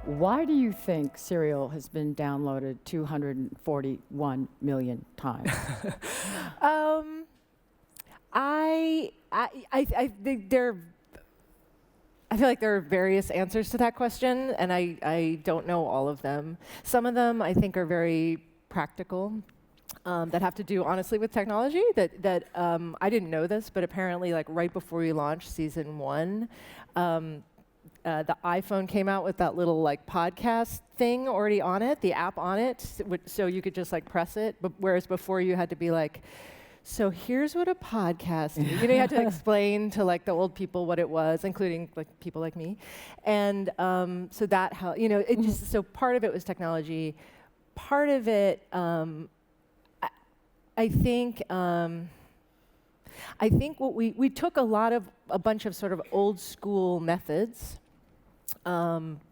Why do you think Serial has been downloaded 241 million times? I think I feel like there are various answers to that question, and I don't know all of them. Some of them I think are very practical, that have to do honestly with technology. That I didn't know this, but apparently, like right before we launched season 1, the iPhone came out with that little like podcast thing already on it, the app on it, so you could just like press it. But whereas before you had to be like, so here's what a podcast is. You know, you had to explain to like the old people what it was, including like people like me. And so that helped. You know, it just so part of it was technology. Part of it, I think what we took a bunch of sort of old school methods,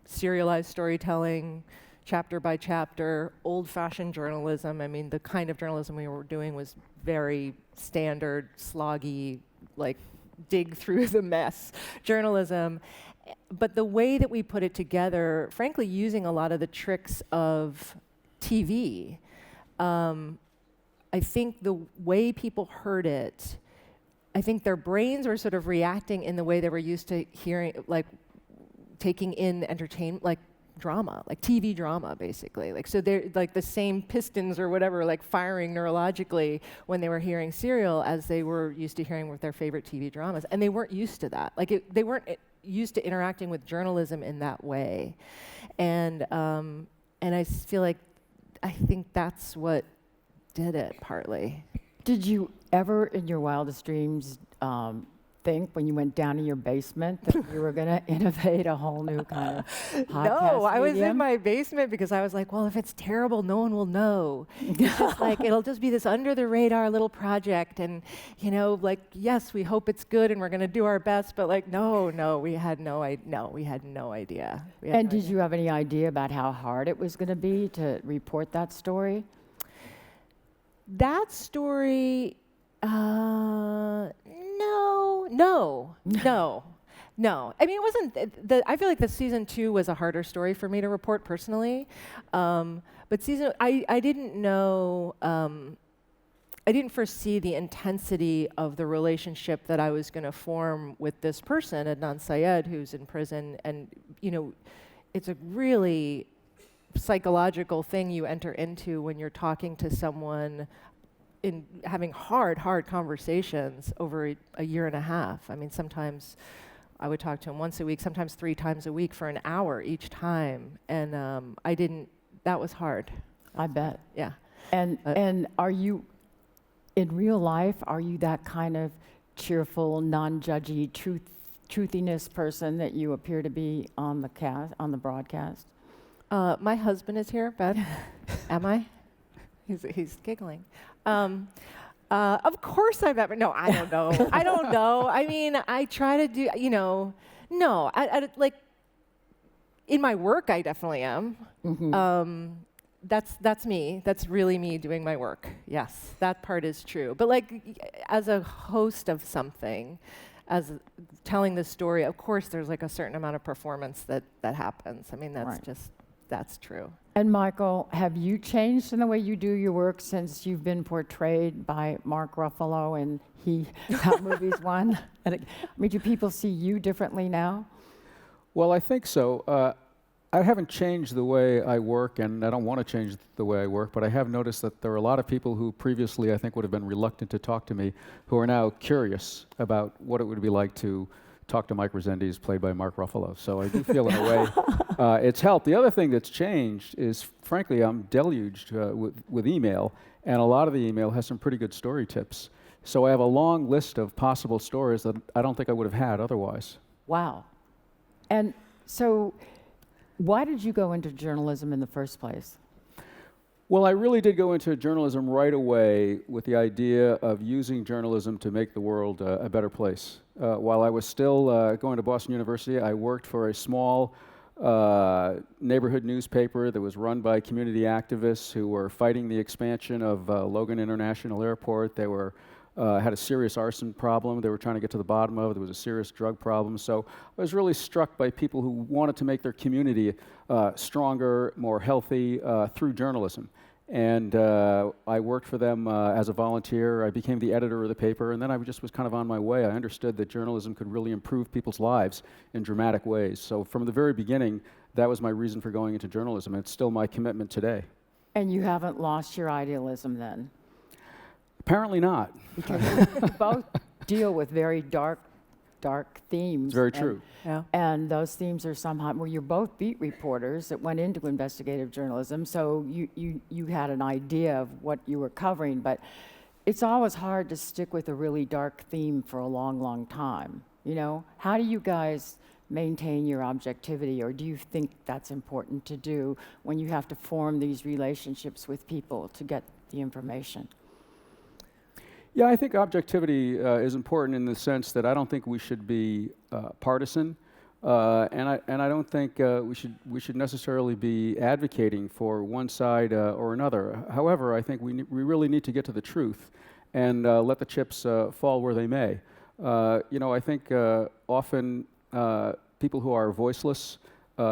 serialized storytelling, chapter by chapter, old-fashioned journalism. I mean, the kind of journalism we were doing was very standard, sloggy, like dig through the mess journalism. But the way that we put it together, frankly, using a lot of the tricks of TV, I think the way people heard it, I think their brains were sort of reacting in the way they were used to hearing, like taking in entertainment, like drama, like TV drama, basically. Like, so they're like the same pistons or whatever, like firing neurologically when they were hearing Serial as they were used to hearing with their favorite TV dramas. And they weren't used to that. Like, they weren't used to interacting with journalism in that way. And I feel like, I think that's what did it, partly. Did you ever, in your wildest dreams, think when you went down in your basement that you were going to innovate a whole new kind of podcast No, I was medium? in my basement because I was like, well, if it's terrible, no one will know. It's just like, it'll just be this under the radar little project. And, you know, like, yes, we hope it's good and we're going to do our best. But like, no, we had no idea. And did you have any idea about how hard it was going to be to report that story? That story, no. I mean, it wasn't. I feel like the season 2 was a harder story for me to report personally, but I didn't know. I didn't foresee the intensity of the relationship that I was going to form with this person, Adnan Syed, who's in prison, and you know, it's a really psychological thing you enter into when you're talking to someone in having hard conversations over a year and a half. I mean, sometimes I would talk to him once a week, sometimes 3 times a week for an hour each time. And that was hard. I bet. Yeah. And are you, in real life, are you that kind of cheerful, non-judgy, truthiness person that you appear to be on the broadcast? My husband is here, Ben. Am I? He's giggling. Of course I'm ever. No, I don't know. I don't know. I mean, I try to do. You know, no. I like in my work, I definitely am. Mm-hmm. That's me. That's really me doing my work. Yes, that part is true. But like, as a host of something, as telling the story, of course, there's like a certain amount of performance that happens. I mean, that's true. And Michael, have you changed in the way you do your work since you've been portrayed by Mark Ruffalo and How Movies Won? I mean, do people see you differently now? Well, I think so. I haven't changed the way I work, and I don't want to change the way I work, but I have noticed that there are a lot of people who previously I think would have been reluctant to talk to me who are now curious about what it would be like to talk to Mike Resendiz, played by Mark Ruffalo. So I do feel in a way it's helped. The other thing that's changed is, frankly, I'm deluged with email, and a lot of the email has some pretty good story tips. So I have a long list of possible stories that I don't think I would have had otherwise. Wow. And so why did you go into journalism in the first place? Well, I really did go into journalism right away with the idea of using journalism to make the world a better place. While I was still going to Boston University, I worked for a small neighborhood newspaper that was run by community activists who were fighting the expansion of Logan International Airport. They were had a serious arson problem they were trying to get to the bottom of. There was a serious drug problem. So I was really struck by people who wanted to make their community stronger, more healthy through journalism. And I worked for them as a volunteer. I became the editor of the paper, and then I just was kind of on my way. I understood that journalism could really improve people's lives in dramatic ways. So from the very beginning, that was my reason for going into journalism, and it's still my commitment today. And you haven't lost your idealism then? Apparently not. Because you both deal with very dark themes. It's very true. Yeah. And those themes are somehow, well, you're both beat reporters that went into investigative journalism, so you had an idea of what you were covering, but it's always hard to stick with a really dark theme for a long, long time, you know? How do you guys maintain your objectivity, or do you think that's important to do when you have to form these relationships with people to get the information? Yeah, I think objectivity is important in the sense that I don't think we should be partisan, and I don't think we should necessarily be advocating for one side or another. However, I think we really need to get to the truth and let the chips fall where they may. You know, I think often people who are voiceless,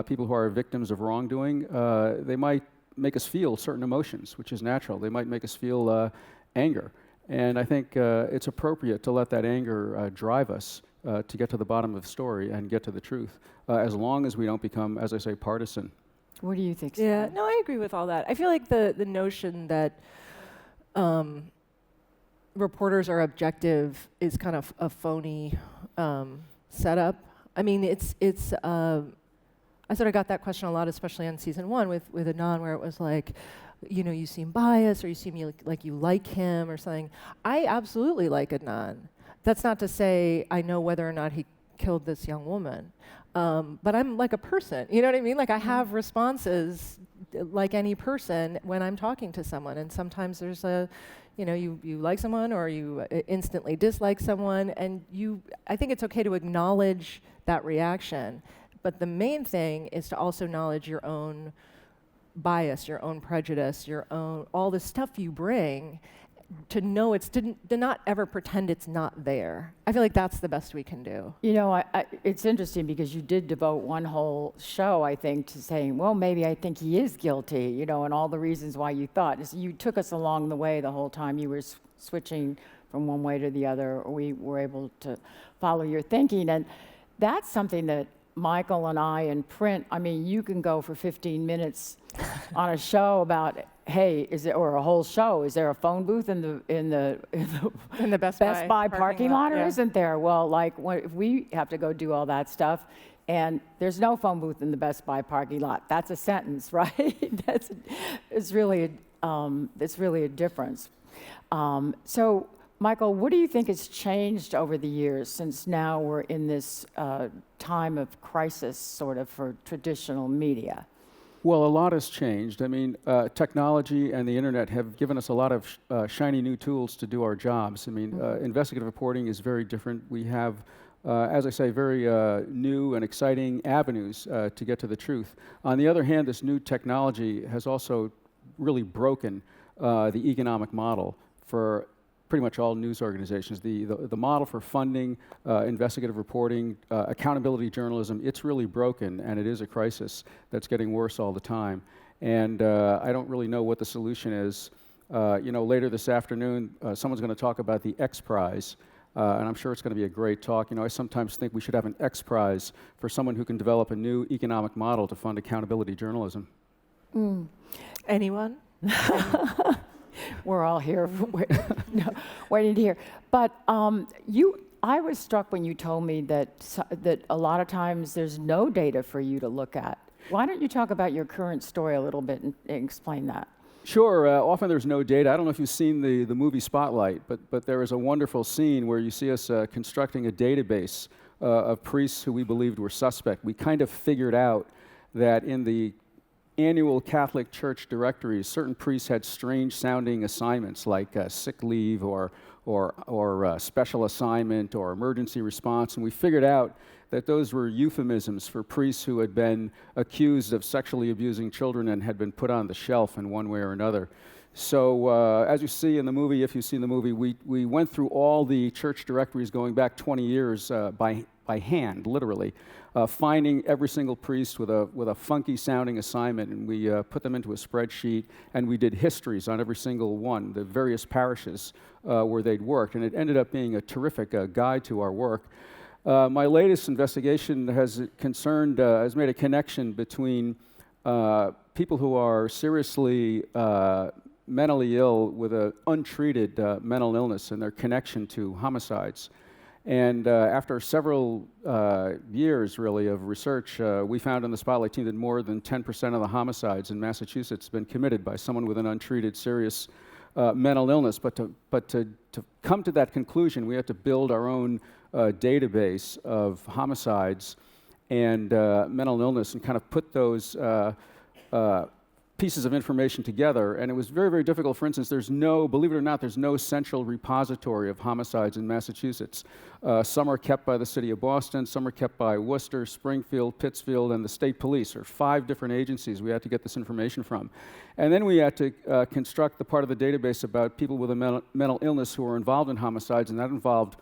people who are victims of wrongdoing, they might make us feel certain emotions, which is natural. They might make us feel anger. And I think it's appropriate to let that anger drive us to get to the bottom of the story and get to the truth, as long as we don't become, as I say, partisan. What do you think, Yeah, Sara? no, I agree with all that. I feel like the notion that reporters are objective is kind of a phony setup. I mean, I sort of got that question a lot, especially on season 1 with Adnan, where it was like, you know, you seem biased, or you seem like you like him or something. I absolutely like Adnan. That's not to say I know whether or not he killed this young woman. But I'm like a person, you know what I mean? Like I have responses like any person when I'm talking to someone. And sometimes there's you like someone or you instantly dislike someone. And I think it's okay to acknowledge that reaction. But the main thing is to also acknowledge your own bias, your own prejudice, all the stuff you bring, to know to not ever pretend it's not there. I feel like that's the best we can do. You know, it's interesting because you did devote one whole show, I think, to saying, well, maybe I think he is guilty, you know, and all the reasons why you thought. So you took us along the way the whole time you were switching from one way to the other. We were able to follow your thinking. And that's something that Michael and I in print, I mean, you can go for 15 minutes on a show about, hey, or a whole show, is there a phone booth in the Best Buy parking lot, or yeah. isn't there? Well, like, if we have to go do all that stuff, and there's no phone booth in the Best Buy parking lot. That's a sentence, right? It's really a difference. So, Michael, what do you think has changed over the years, since now we're in this time of crisis, sort of, for traditional media? Well, a lot has changed. I mean, technology and the internet have given us a lot of shiny new tools to do our jobs. I mean, investigative reporting is very different. We have, as I say, very new and exciting avenues to get to the truth. On the other hand, this new technology has also really broken the economic model for pretty much all news organizations. The model for funding investigative reporting, accountability journalism, it's really broken, and it is a crisis that's getting worse all the time. And I don't really know what the solution is. You know, later this afternoon, someone's going to talk about the X Prize, and I'm sure it's going to be a great talk. You know, I sometimes think we should have an X Prize for someone who can develop a new economic model to fund accountability journalism. Anyone? We're all here waiting to hear. But I was struck when you told me that a lot of times there's no data for you to look at. Why don't you talk about your current story a little bit and explain that? Sure. Often there's no data. I don't know if you've seen the movie Spotlight, but there is a wonderful scene where you see us constructing a database of priests who we believed were suspect. We kind of figured out that in the annual Catholic Church directories, certain priests had strange-sounding assignments like sick leave or special assignment or emergency response, and we figured out that those were euphemisms for priests who had been accused of sexually abusing children and had been put on the shelf in one way or another. So as you see in the movie, if you've seen the movie, we went through all the church directories going back 20 years by hand, literally, finding every single priest with a funky sounding assignment, and we put them into a spreadsheet, and we did histories on every single one, the various parishes where they'd worked, and it ended up being a terrific guide to our work. My latest investigation has made a connection between people who are seriously mentally ill with an untreated mental illness and their connection to homicides. And after several years, really, of research, we found in the Spotlight team that more than 10% of the homicides in Massachusetts have been committed by someone with an untreated, serious mental illness. But to come to that conclusion, we had to build our own database of homicides and mental illness and kind of put those pieces of information together, and it was very, very difficult. For instance, believe it or not, there's no central repository of homicides in Massachusetts. Some are kept by the city of Boston, some are kept by Worcester, Springfield, Pittsfield, and the state police, or 5 different agencies we had to get this information from. And then we had to construct the part of the database about people with a mental illness who were involved in homicides, and that involved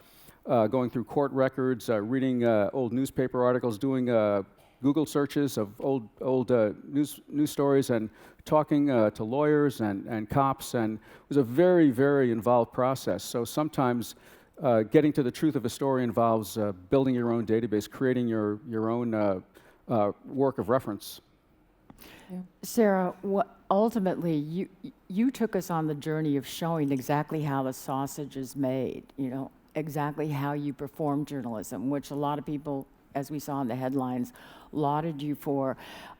going through court records, reading old newspaper articles, doing Google searches of old news stories, and talking to lawyers and cops, and it was a very, very involved process. So sometimes getting to the truth of a story involves building your own database, creating your own work of reference. Yeah. Sara, ultimately, you took us on the journey of showing exactly how the sausage is made, exactly how you perform journalism, which a lot of people, as we saw in the headlines, lauded you for.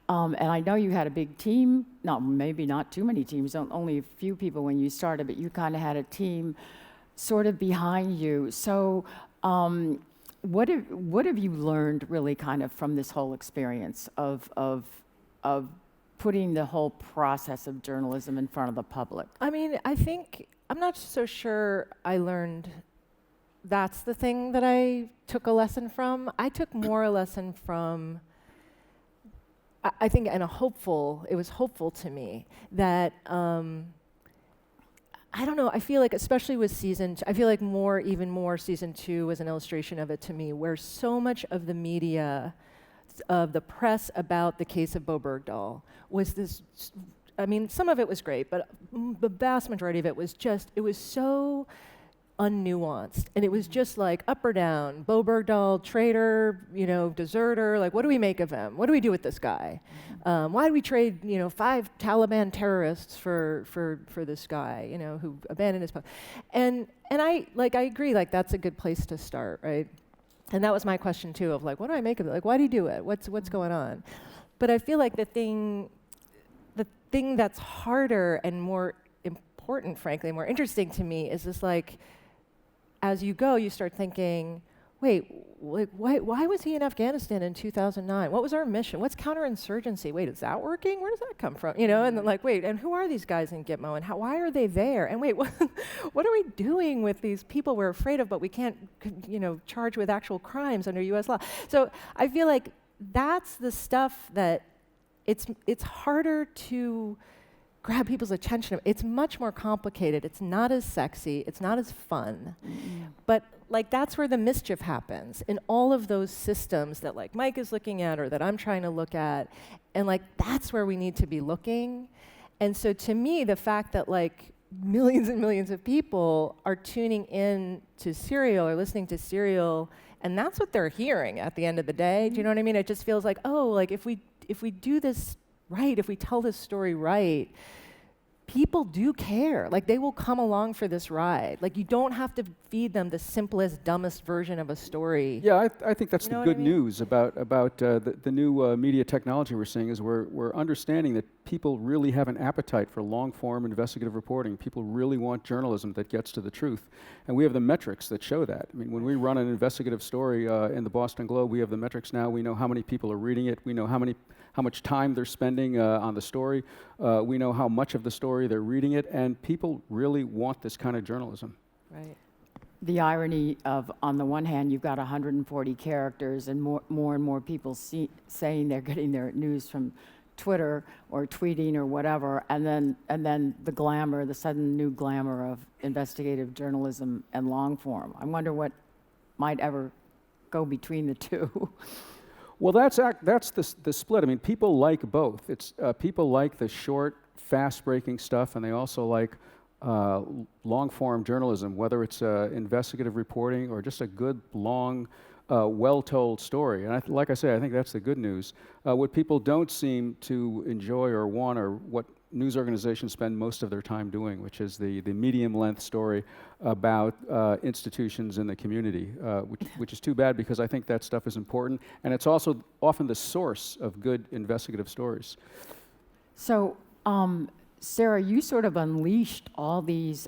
And I know you had a big team, maybe not too many teams, only a few people when you started, but you kind of had a team sort of behind you. So what have you learned really kind of from this whole experience of putting the whole process of journalism in front of the public? I mean, I'm not so sure I learned that's the thing that I took a lesson from. I took more a lesson from, I think, it was hopeful to me that, I don't know, I feel like, especially with I feel like even more season 2 was an illustration of it to me, where so much of the media, of the press about the case of Bo Bergdahl was this, I mean, some of it was great, but the vast majority of it was so unnuanced, and it was just like up or down. Bo Bergdahl, traitor, deserter. Like, what do we make of him? What do we do with this guy? Why do we trade, 5 Taliban terrorists for this guy, who abandoned his post? And I agree. Like, that's a good place to start, right? And that was my question too. Of like, what do I make of it? Like, why do you do it? What's going on? But I feel like the thing that's harder and more important, frankly, more interesting to me is this, like, as you go, you start thinking, wait, why was he in Afghanistan in 2009? What was our mission? What's counterinsurgency? Wait, is that working? Where does that come from? And then, like, wait, and who are these guys in Gitmo, and why are they there? And wait, what are we doing with these people we're afraid of, but we can't, charge with actual crimes under U.S. law? So I feel like that's the stuff that it's harder to grab people's attention. It's much more complicated. It's not as sexy. It's not as fun. Mm-hmm. But like, that's where the mischief happens in all of those systems that, like, Mike is looking at, or that I'm trying to look at. And like, that's where we need to be looking. And so to me, the fact that, like, millions and millions of people are tuning in to Serial or listening to Serial, and that's what they're hearing at the end of the day. Do you know what I mean? It just feels like, oh, like, if we do this right, if we tell this story right, people do care. Like, they will come along for this ride. Like, you don't have to feed them the simplest, dumbest version of a story. Yeah, I think that's the good news about the new media technology we're seeing, is we're understanding that people really have an appetite for long-form investigative reporting. People really want journalism that gets to the truth. And we have the metrics that show that. I mean, when we run an investigative story in the Boston Globe, we have the metrics now. We know how many people are reading it. We know how much time they're spending on the story. We know how much of the story they're reading it, and people really want this kind of journalism. Right. The irony of, on the one hand, you've got 140 characters and more and more people saying they're getting their news from Twitter or tweeting or whatever, and then the glamour, the sudden new glamour of investigative journalism and long form. I wonder what might ever go between the two. Well, that's the split. I mean, people like both. It's people like the short, fast-breaking stuff, and they also like long-form journalism, whether it's investigative reporting or just a good, long, well-told story. And like I say, I think that's the good news. What people don't seem to enjoy or want, or what news organizations spend most of their time doing, which is the medium-length story about institutions in the community, which is too bad, because I think that stuff is important, and it's also often the source of good investigative stories. So, Sara, you sort of unleashed all these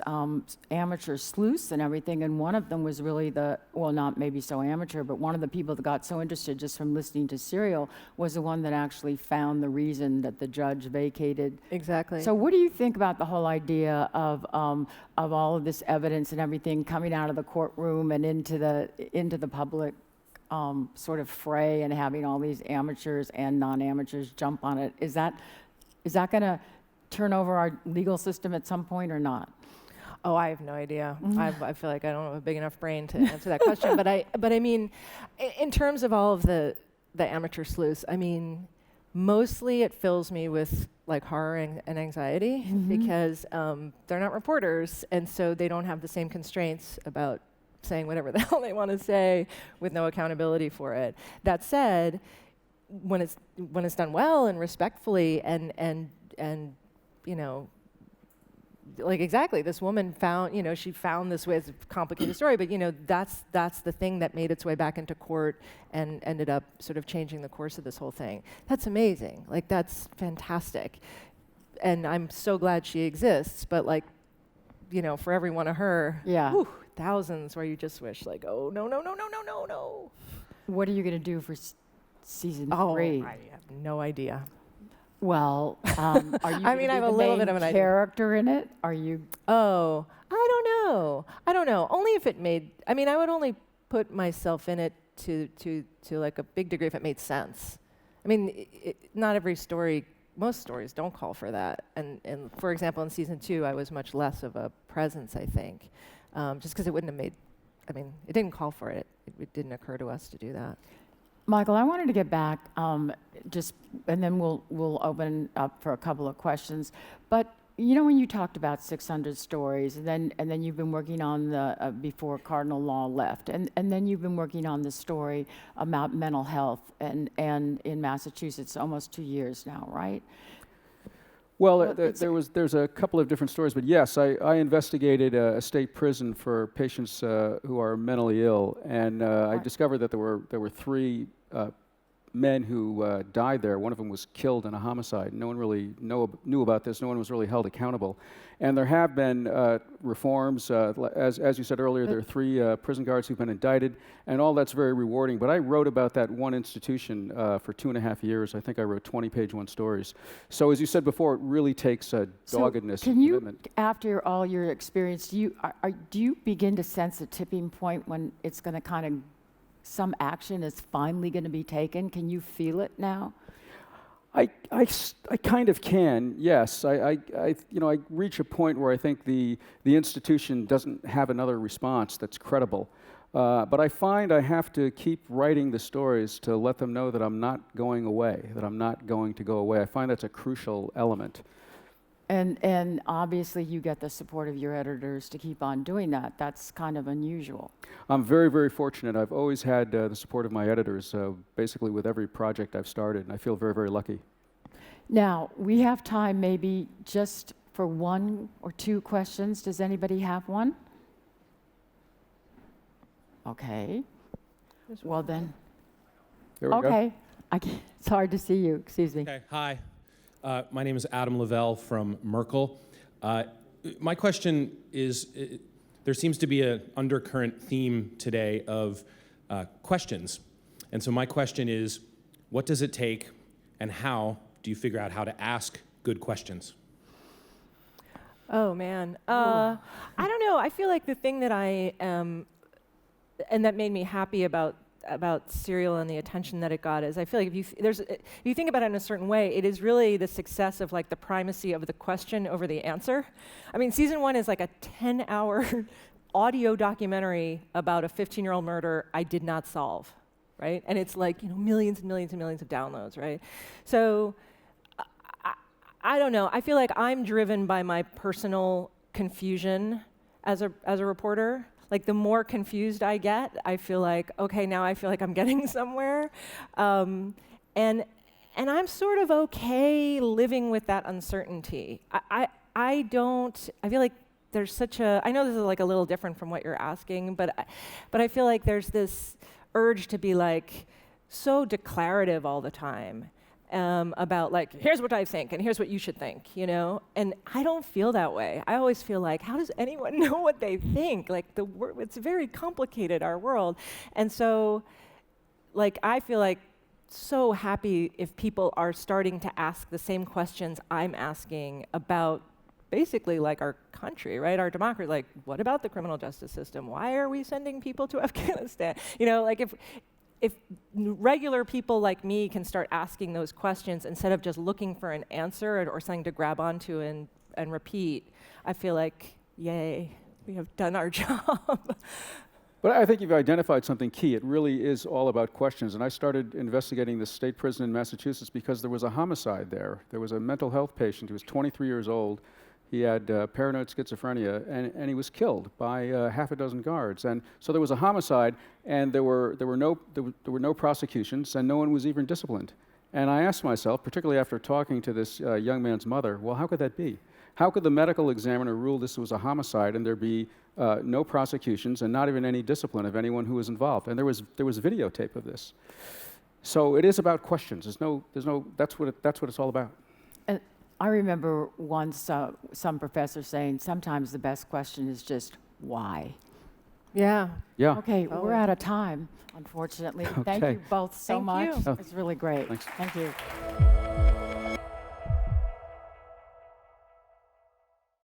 amateur sleuths and everything, and one of them was really not maybe so amateur, but one of the people that got so interested just from listening to Serial was the one that actually found the reason that the judge vacated. Exactly. So what do you think about the whole idea of all of this evidence and everything coming out of the courtroom and into the public sort of fray, and having all these amateurs and non-amateurs jump on it? Is that going to turn over our legal system at some point or not? Oh, I have no idea. I feel like I don't have a big enough brain to answer that question. But I mean, in terms of all of the amateur sleuths, I mean, mostly it fills me with like horror and anxiety, because they're not reporters, and so they don't have the same constraints about saying whatever the hell they want to say with no accountability for it. That said, when it's done well and respectfully and you know, like exactly, this woman found, you know, she found this way. It's a complicated story, but you know, that's the thing that made its way back into court and ended up sort of changing the course of this whole thing. That's amazing. Like, that's fantastic. And I'm so glad she exists, but like, you know, for every one of her, whew, thousands where you just wish like, oh, no. What are you going to do for season 3? I have no idea. Well, are you I mean, I have a little bit of an idea. Character in it? Are you? Oh, I don't know. Only if it made. I mean, I would only put myself in it to like a big degree if it made sense. I mean, not every story. Most stories don't call for that. And for example, in season 2, I was much less of a presence, I think, just because it wouldn't have made. I mean, it didn't call for it. It didn't occur to us to do that. Michael, I wanted to get back, and then we'll open up for a couple of questions. But you know, when you talked about 600 stories, and then you've been working on the before Cardinal Law left, and then you've been working on the story about mental health, and in Massachusetts, almost 2 years now, right? Well, there's a couple of different stories, but yes, I investigated a state prison for patients who are mentally ill, and I discovered that there were 3 men who died there. One of them was killed in a homicide. No one really knew about this. No one was really held accountable. And there have been reforms. As you said earlier, there are 3 prison guards who've been indicted, and all that's very rewarding. But I wrote about that one institution for 2.5 years. I think I wrote 20-page stories. So as you said before, it really takes a doggedness and commitment. Can you, after all your experience, do you begin to sense a tipping point when it's going to kind of, some action is finally going to be taken? Can you feel it now? I kind of can, yes. I reach a point where I think the institution doesn't have another response that's credible. But I find I have to keep writing the stories to let them know that I'm not going away, that I'm not going to go away. I find that's a crucial element. And obviously you get the support of your editors to keep on doing that. That's kind of unusual. I'm very, very fortunate. I've always had the support of my editors, basically with every project I've started, and I feel very, very lucky. Now, we have time maybe just for 1 or 2 questions. Does anybody have one? Okay. Well then. There we go. Okay. It's hard to see you. Excuse me. Okay. Hi. My name is Adam Lavelle from Merkel. My question is, there seems to be an undercurrent theme today of questions. And so my question is, what does it take and how do you figure out how to ask good questions? Oh, man. I don't know. I feel like the thing that I am, and that made me happy about about Serial and the attention that it got is I feel like if you think about it in a certain way, it is really the success of like the primacy of the question over the answer. I mean, season 1 is like a 10-hour audio documentary about a 15-year-old murder I did not solve, right? And it's like, millions and millions and millions of downloads, right? So I don't know. I feel like I'm driven by my personal confusion as a reporter. Like the more confused I get, I feel like, okay, now I feel like I'm getting somewhere. And I'm sort of okay living with that uncertainty. I feel like there's such a, I know this is like a little different from what you're asking, but I feel like there's this urge to be like so declarative all the time. About like, here's what I think and here's what you should think, And I don't feel that way. I always feel like, how does anyone know what they think? Like it's very complicated, our world. And so like, I feel like so happy if people are starting to ask the same questions I'm asking about basically like our country, right? Our democracy, like what about the criminal justice system? Why are we sending people to Afghanistan? Like if regular people like me can start asking those questions instead of just looking for an answer or something to grab onto and repeat, I feel like, yay, we have done our job. But I think you've identified something key. It really is all about questions. And I started investigating the state prison in Massachusetts because there was a homicide there. There was a mental health patient who was 23 years old. He had paranoid schizophrenia, and he was killed by half a dozen guards. And so there was a homicide, and there were no prosecutions, and no one was even disciplined. And I asked myself, particularly after talking to this young man's mother, well, how could that be? How could the medical examiner rule this was a homicide and there be no prosecutions and not even any discipline of anyone who was involved? And there was videotape of this. So it is about questions. That's what it's all about. I remember once some professor saying sometimes the best question is just why. Yeah. Yeah. Okay, we're out of time, unfortunately. Thank Okay. you both so Thank much. you. It's really great. Thanks. Thank you.